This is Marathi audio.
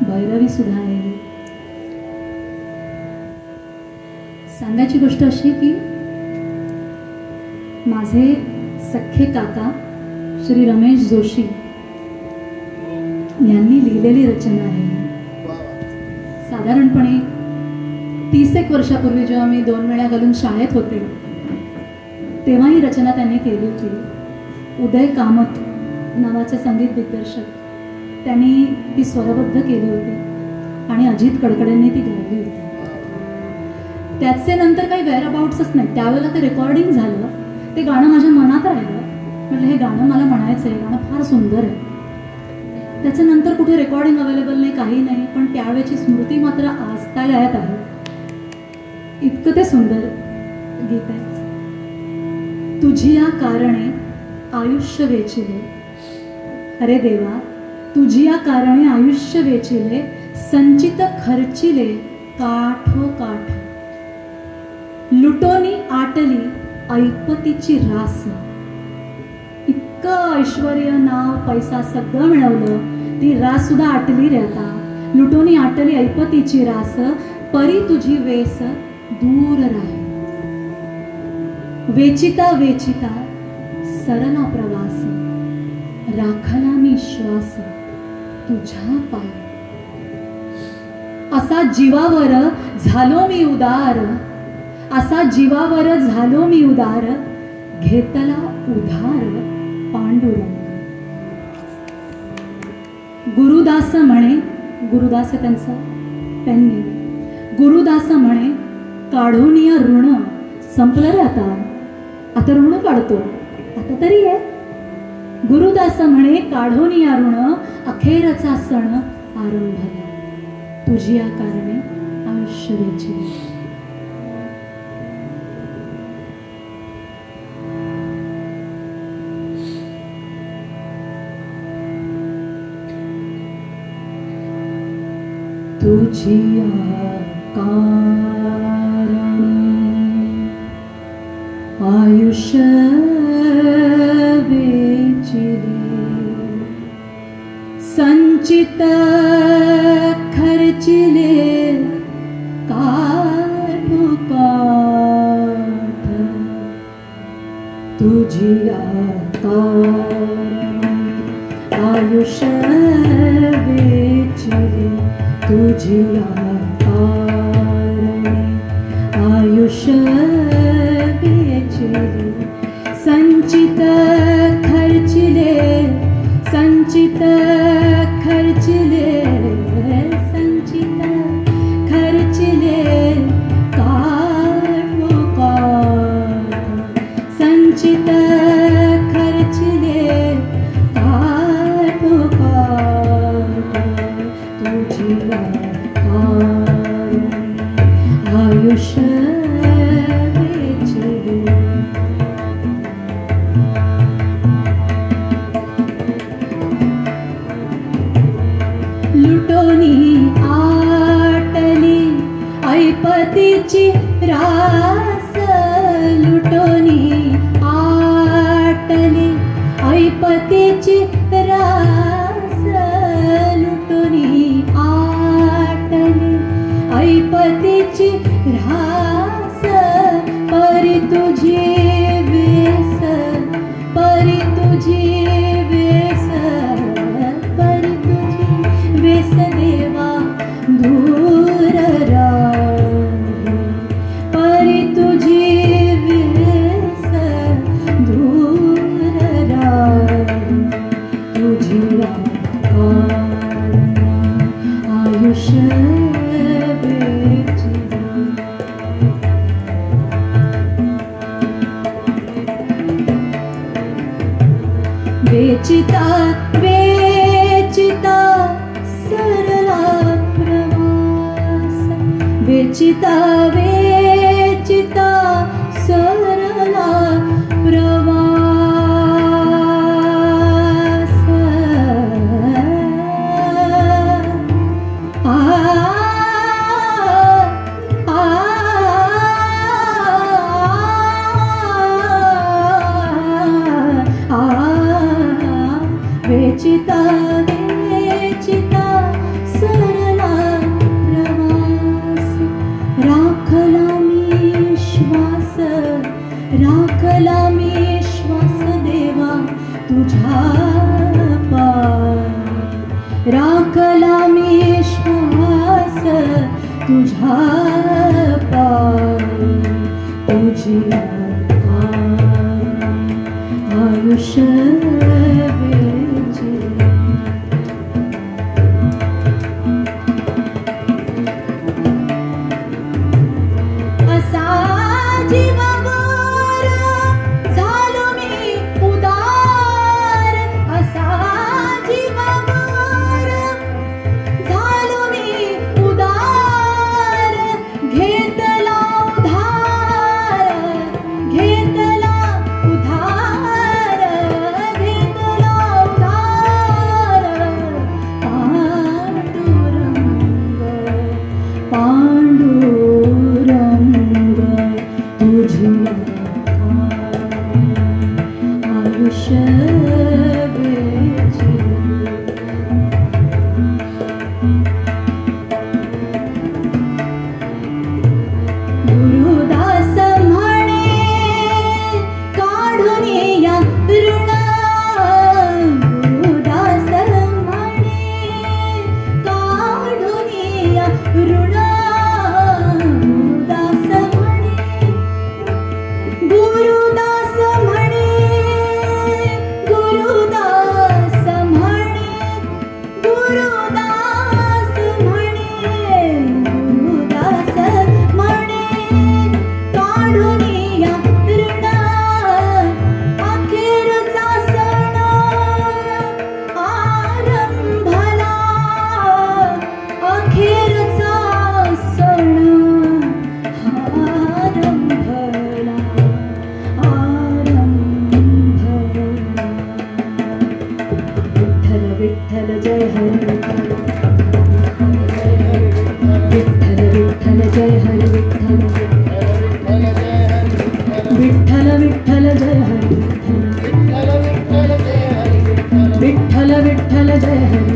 भैरवी सुद्धा आहे. सांगायची गोष्ट अशी की माझे सख्खे काका श्री रमेश जोशी यांनी लिहिलेली रचना आहे. साधारणपणे 30 वर्षापूर्वी जेव्हा मी 2 वेळा घालून शाळेत होते तेव्हा ही रचना त्यांनी केली होती. उदय कामत नावाचे संगीत दिग्दर्शक त्यांनी ती स्वरबद्ध केली होती आणि अजित कडकडेंनी ती गायली होती. त्याचे नंतर काही वेअरअबाउट्सच नाही. त्यावेळेला ते रेकॉर्डिंग झालं, ते गाणं माझ्या मनात राहिलं. म्हटलं हे गाणं मला म्हणायचं आहे, गाणं फार सुंदर आहे. त्याच्यानंतर कुठे रेकॉर्डिंग अवेलेबल नाही, काही नाही, पण त्यावेळेची स्मृती मात्र आजतागायत आहे. इतकं ते सुंदर गीत आहे. तुझी या कारणे आयुष्य वेचिले, अरे देवा तुझी या कारणे आयुष्य वेचिले, संचित खर्चिले काठोकाठ, लुटोनी आटली ऐपतीची रास. इतकं ऐश्वर नाव पैसा सगळं मिळवलं, ती रास सुद्धा आटली रे आता. लुटोनी आटली ऐपतीची रास, परी तुझी वेस दूर राही. वेचिता वेचिता सरला प्रवास, राखला मी श्वास तुझ्या पायी. असा जीवावर झालो मी उदार, असा जीवावर झालो मी उदार, घेतला उधार पांडुरंग. गुरुदास म्हणे, गुरुदास त्यांचा पेन, गुरुदास म्हणे काढूनिया ऋण संपलं रे आता, आता ऋण काढतो आता तरी आहे. गुरुदास म्हणे काढूनिया ऋण अखेरचा सण आरंभला, तुझी या कारणे आयुष्य वेचिले. तुझी या कारणे आयुष्य वेचिले, संचित खर्चिले काठोकाठ, तुझी या कारणे आयुष्य वेचिले, तुझी या कारणे आयुष्य वेचिले, संचित खर्चिले, संचित खर्चिले, संचित खर्चिले काठोकाठ, संचित खर्चिले काठोकाठ, तुझी या कारणे आयुष्य वेचिले. लुटोनी आटली ऐपतीची रास, लुटोनी आटली ऐपतीची रास, लुटोनी आटली ऐपतीची रास, परी तुझी वेस, परी तुझी वेस, परी तुझी वेस देवा दूर राही, परी तुझी वेस दूर राही, तुझी या कारणे आयुष्य वेचिले. वेचिता वेचिता सरला प्रवास, वेचिता वेचिता सरला प्रवास, वेचिता वेचिता सर तुझ्या पाय राखला मी श्वास तुझ्या पाय तुझी आयुष्य वेचे असा जीवावर झालो मी उदार असा जीवावर झालो मी उदार घेतला उधार घेतला उधार घेतला उधार पांडुरंग तुझी आयुष्य वेचे गुरुदास म्हणे काढून या ऋण गुरुदास म्हणे काढून या ऋण गुरुदास म्हणे गुरुदास म्हणे गुरुदास म्हणे गुरुदास म्हणे काढून या ऋण अखेरचा सण आरंभला अखेरचा सण आरंभला विठ्ठल विठ्ठल जय हरी विठ्ठल विठ्ठल जय हरी विठ्ठल विठ्ठल जय हरी विठ्ठल विठ्ठल जय हरी